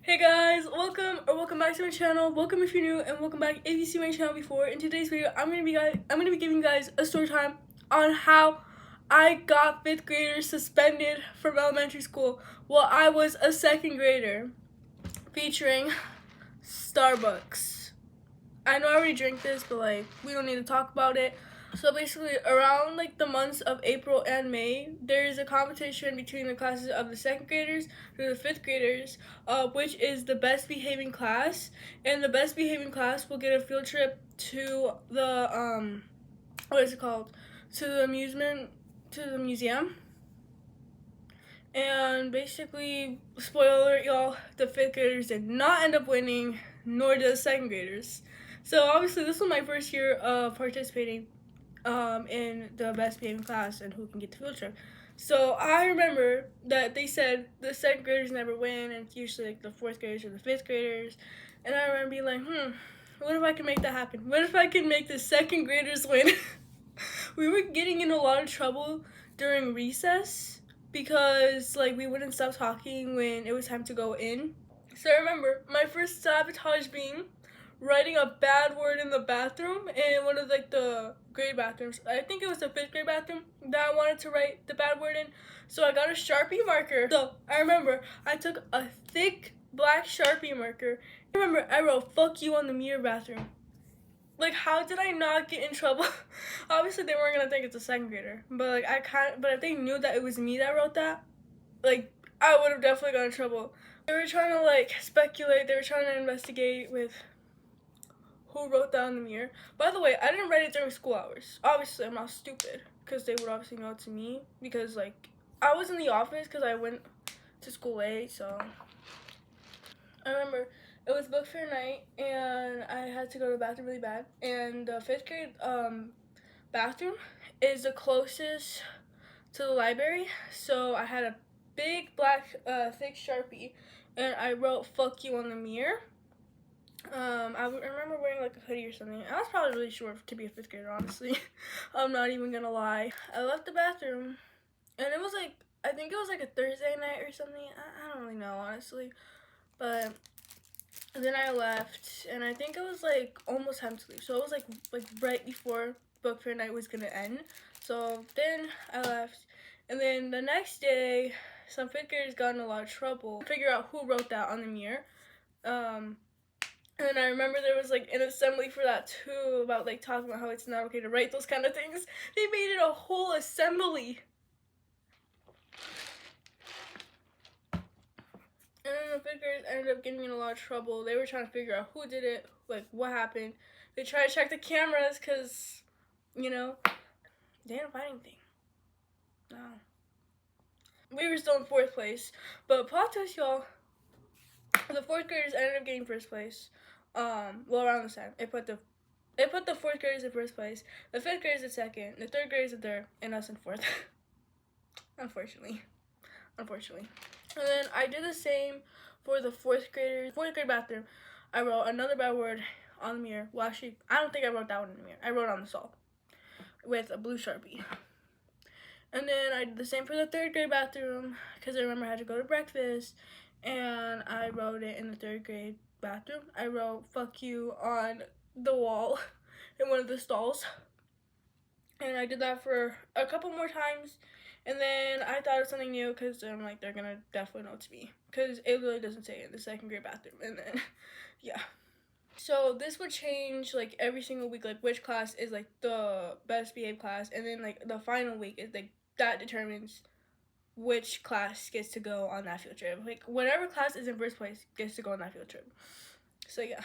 Hey guys, welcome back to my channel. Welcome if you're new, and welcome back if you see my channel before. In today's video, I'm gonna be giving you guys a story time on how I got fifth graders suspended from elementary school while I was a second grader, featuring Starbucks. I know I already drank this, but like we don't need to talk about it. So basically, around like the months of April and May, there is a competition between the classes of the second graders to the fifth graders, which is the best behaving class, and the best behaving class will get a field trip to the what is it called? To the museum. And basically, spoiler alert, y'all, the fifth graders did not end up winning, nor did the second graders. So obviously, this was my first year of participating in the best behaving class and who can get the field trip. So I remember that they said the second graders never win, and it's usually like the fourth graders or the fifth graders. And I remember being like, what if I can make that happen? What if I can make the second graders win? We were getting in a lot of trouble during recess because like we wouldn't stop talking when it was time to go in. So I remember my first sabotage being writing a bad word in the bathroom in one of like the grade bathrooms. I think it was the fifth grade bathroom that I wanted to write the bad word in. So I got a Sharpie marker. So I remember I took a thick black Sharpie marker. I remember I wrote "fuck you" on the mirror bathroom. Like, how did I not get in trouble? Obviously they weren't gonna think it's a second grader, but like but if they knew that it was me that wrote that, like I would have definitely got in trouble. They were trying to like speculate, they were trying to investigate with who wrote that on the mirror. By the way, I didn't write it during school hours. Obviously, I'm not stupid, because they would obviously know it's me, because like I was in the office because I went to school late. So I remember it was book fair night and I had to go to the bathroom really bad, and the fifth grade bathroom is the closest to the library. So I had a big black thick Sharpie and I wrote "fuck you" on the mirror. I remember wearing like a hoodie or something. I was probably really short to be a fifth grader, honestly. I'm not even gonna lie. I left the bathroom, and it was like, I think it was like a Thursday night or something. I don't really know, honestly. But then I left, and I think it was like almost time to leave. So it was like right before book fair night was gonna end. So then I left, and then the next day, some fifth graders got in a lot of trouble. Figure out who wrote that on the mirror. And I remember there was like an assembly for that too, about like talking about how it's not okay to write those kind of things. They made it a whole assembly. And then the fifth graders ended up getting in a lot of trouble. They were trying to figure out who did it, like what happened. They tried to check the cameras because, you know, they didn't find anything. No. We were still in fourth place. But plot twist, y'all, the fourth graders ended up getting first place. Well, around this time, it put the fourth graders in first place, the fifth graders in second, the third graders in third, and us in fourth. Unfortunately. And then I did the same for the fourth grade bathroom. I wrote another bad word on the mirror. Well, actually, I don't think I wrote that one in the mirror. I wrote on the stall with a blue Sharpie. And then I did the same for the third grade bathroom because I remember I had to go to breakfast, and I wrote it in the third grade bathroom. I wrote "fuck you" on the wall in one of the stalls, and I did that for a couple more times, and then I thought of something new because I'm like, they're gonna definitely know it's me because it really doesn't say it in the second grade bathroom. And then yeah, so this would change like every single week, like which class is like the best behaved class, and then like the final week is like that determines which class gets to go on that field trip. Like whatever class is in first place gets to go on that field trip. So yeah,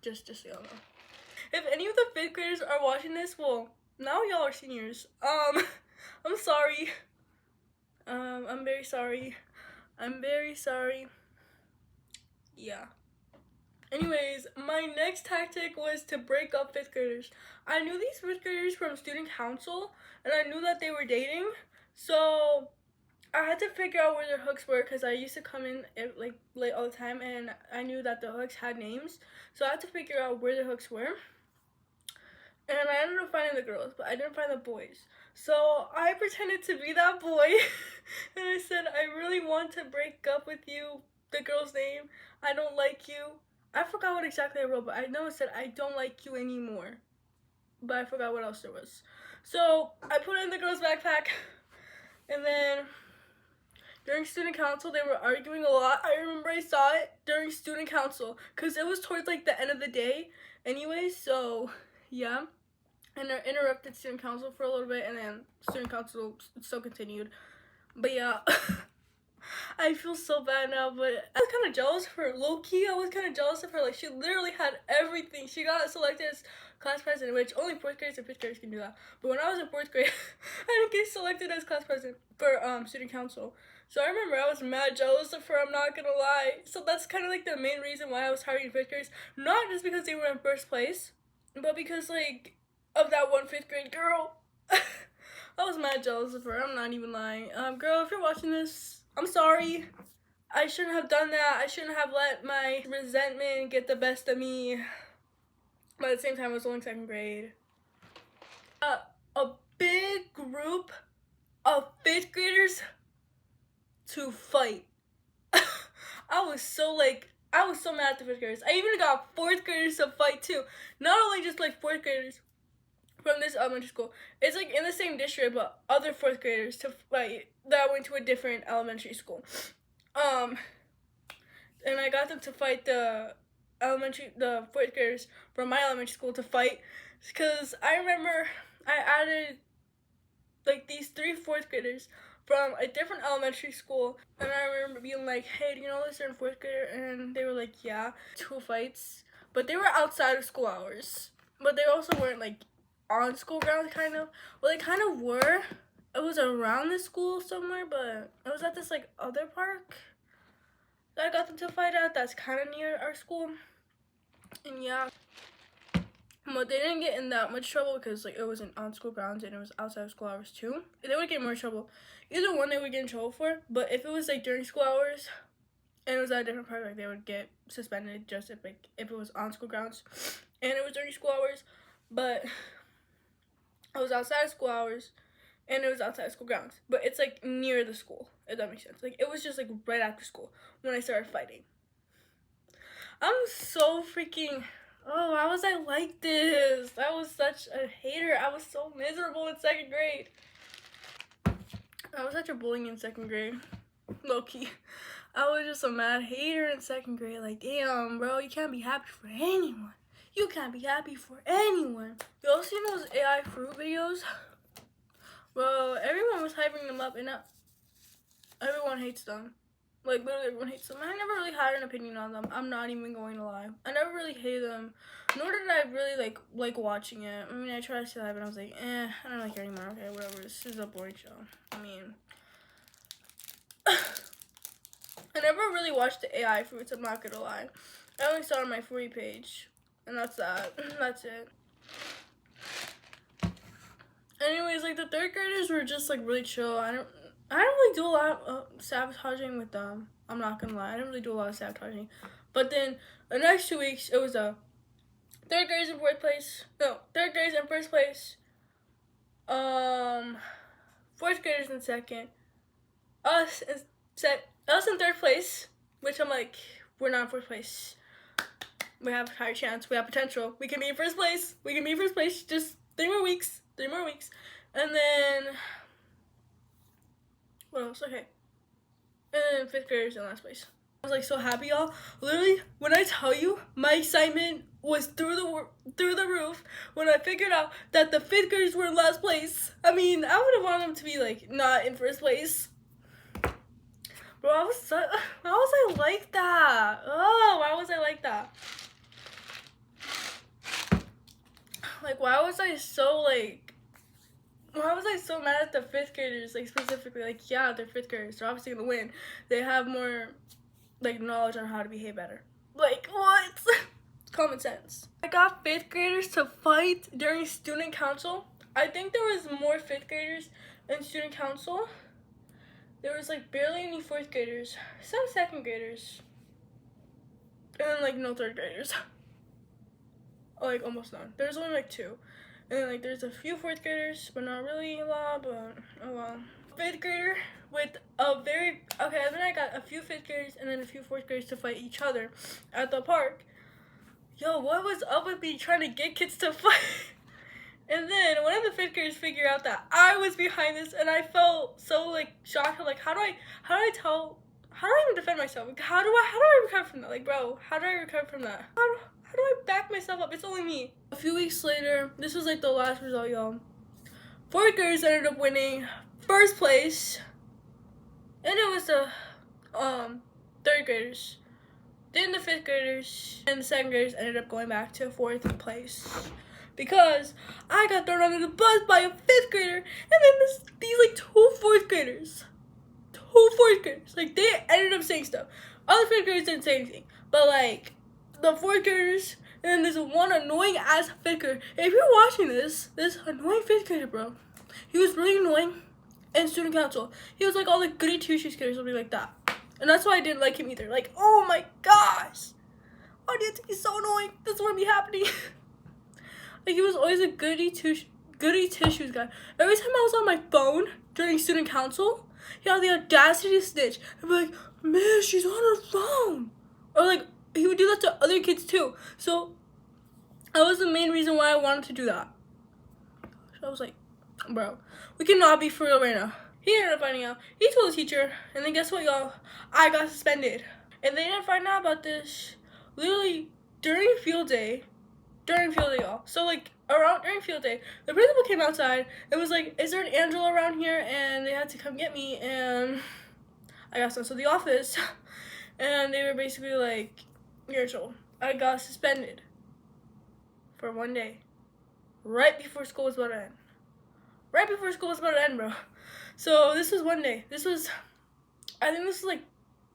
just so y'all know. If any of the fifth graders are watching this, well, now y'all are seniors. I'm sorry. I'm very sorry. Yeah. Anyways, my next tactic was to break up fifth graders. I knew these fifth graders from student council, and I knew that they were dating. So I had to figure out where their hooks were because I used to come in like late all the time, and I knew that the hooks had names. So I had to figure out where the hooks were. And I ended up finding the girls, but I didn't find the boys. So I pretended to be that boy, and I said, I really want to break up with you. The girl's name. I don't like you. I forgot what exactly I wrote, but I know it said I don't like you anymore. But I forgot what else there was. So I put it in the girl's backpack, and then during student council they were arguing a lot. I remember I saw it during student council because it was towards like the end of the day anyway. So yeah, and I interrupted student council for a little bit, and then student council still continued. But yeah. I feel so bad now, but I was kind of jealous of her. Low-key, I was kind of jealous of her. Like, she literally had everything. She got selected as class president, which only 4th graders and 5th graders can do that. But when I was in 4th grade, I didn't get selected as class president for student council. So I remember I was mad jealous of her, I'm not gonna lie. So that's kind of like the main reason why I was targeting 5th graders. Not just because they were in 1st place, but because, like, of that one 5th grade girl. I was mad jealous of her, I'm not even lying. Girl, if you're watching this, I'm sorry. I shouldn't have done that. I shouldn't have let my resentment get the best of me. But at the same time, I was only 2nd grade. A big group of 5th graders to fight. I was so mad at the 5th graders. I even got 4th graders to fight too. Not only just like 4th graders from this elementary school. It's like in the same district, but other 4th graders to fight that went to a different elementary school. And I got them to fight the 4th graders from my elementary school to fight, because I remember I added like these 3 4th graders from a different elementary school, and I remember being like, hey, do you know this in 4th grader? And they were like, yeah. 2 fights, but they were outside of school hours, but they also weren't like on school grounds, kind of. Well, they kind of were. It was around the school somewhere, but it was at this like other park that I got them to fight at that's kind of near our school. And yeah, but they didn't get in that much trouble because like it wasn't on school grounds and it was outside of school hours too. They would get more trouble. Either one they would get in trouble for, but if it was like during school hours and it was at a different park, like they would get suspended just if it was on school grounds and it was during school hours. But it was outside of school hours and it was outside of school grounds, but it's like near the school, if that makes sense. Like it was just like right after school when I started fighting. I'm so freaking, oh, why was I like this? I was such a hater. I was so miserable in 2nd grade. I was such a bully in 2nd grade, low-key. I was just a mad hater in 2nd grade. Like, damn, bro, you can't be happy for anyone. You can't be happy for anyone. You all seen those AI fruit videos? Well, everyone was hyping them up, and everyone hates them. Like, literally everyone hates them. I never really had an opinion on them. I'm not even going to lie. I never really hated them, nor did I really like watching it. I mean, I tried to say that, but I was like, I don't like it anymore. Okay, whatever. This is a boring show. I mean, I never really watched the AI fruits, I'm not gonna lie. I only saw it on my free page, and that's that. That's it. Anyways, like the 3rd graders were just like really chill. I don't really do a lot of sabotaging with them. I'm not gonna lie. I didn't really do a lot of sabotaging. But then the next 2 weeks, it was 3rd graders in 4th place. No, 3rd graders in 1st place. 4th graders in 2nd. Us in 3rd place, which I'm like, we're not in 4th place. We have a higher chance. We have potential. We can be in 1st place. We can be in 1st place. Just 3 more weeks. 3 more weeks. And then what else? Okay. And then 5th graders in last place. I was like so happy, y'all. Literally, when I tell you, my excitement was through the roof when I figured out that the 5th graders were in last place. I mean, I would have wanted them to be like not in 1st place. Bro, why was I like that? Oh, why was I like that? Like, why was I so mad at the 5th graders, like, specifically? Like, yeah, they're 5th graders. They're obviously gonna win. They have more, like, knowledge on how to behave better. Like, what? Common sense. I got 5th graders to fight during student council. I think there was more 5th graders in student council. There was, like, barely any 4th graders. Some 2nd graders. And then, like, no 3rd graders. Like, almost none. There's only, like, 2. And then, like, there's a few 4th graders, but not really a lot, but oh well. 5th grader with and then I got a few 5th graders and then a few 4th graders to fight each other at the park. Yo, what was up with me trying to get kids to fight? And then one of the 5th graders figured out that I was behind this, and I felt so like shocked. Like, how do I even defend myself? Like, how do I recover from that? Like, bro, how do I recover from that? How do I back myself up? It's only me. A few weeks later, this was like the last result, y'all. 4th graders ended up winning 1st place, and it was the 3rd graders. Then the 5th graders and the 2nd graders ended up going back to 4th place because I got thrown under the bus by a 5th grader, and then these like 2 4th graders, like they ended up saying stuff. Other 5th graders didn't say anything, but like the 4th graders, and then there's one annoying ass 5th grader. If you're watching this annoying 5th grader, bro, he was really annoying in student council. He was like all the goody two shoes kid or something like that. And that's why I didn't like him either. Like, oh my gosh. Why do you have to be so annoying? This wouldn't be happening. Like, he was always a goody tissues guy. Every time I was on my phone during student council, he had the audacity to snitch. I'd be like, man, she's on her phone. Or like, he would do that to other kids too. So, that was the main reason why I wanted to do that. So I was like, bro, we cannot be for real right now. He ended up finding out. He told the teacher, and then guess what, y'all? I got suspended. And they didn't find out about this literally during field day, y'all. So, like, during field day, the principal came outside and was like, is there an Angela around here? And they had to come get me, and I got sent to the office. And they were basically like, you're in trouble. I got suspended for 1 day. Right before school was about to end. Bro. So this was 1 day. I think this was like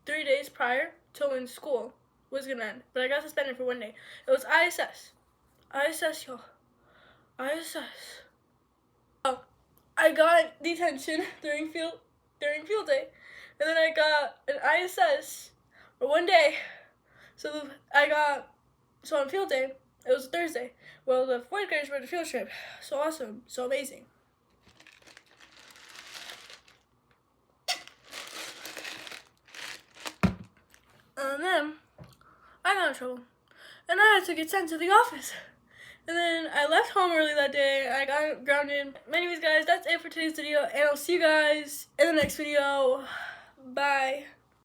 3 days prior to when school was gonna end. But I got suspended for 1 day. It was ISS. ISS, y'all. ISS. Oh, I got detention during field day. And then I got an ISS for 1 day. So on field day, it was Thursday. Well, the 4th graders were on a field trip. So awesome. So amazing. And then I got in trouble, and I had to get sent to the office. And then I left home early that day. I got grounded. Anyways, guys, that's it for today's video, and I'll see you guys in the next video. Bye.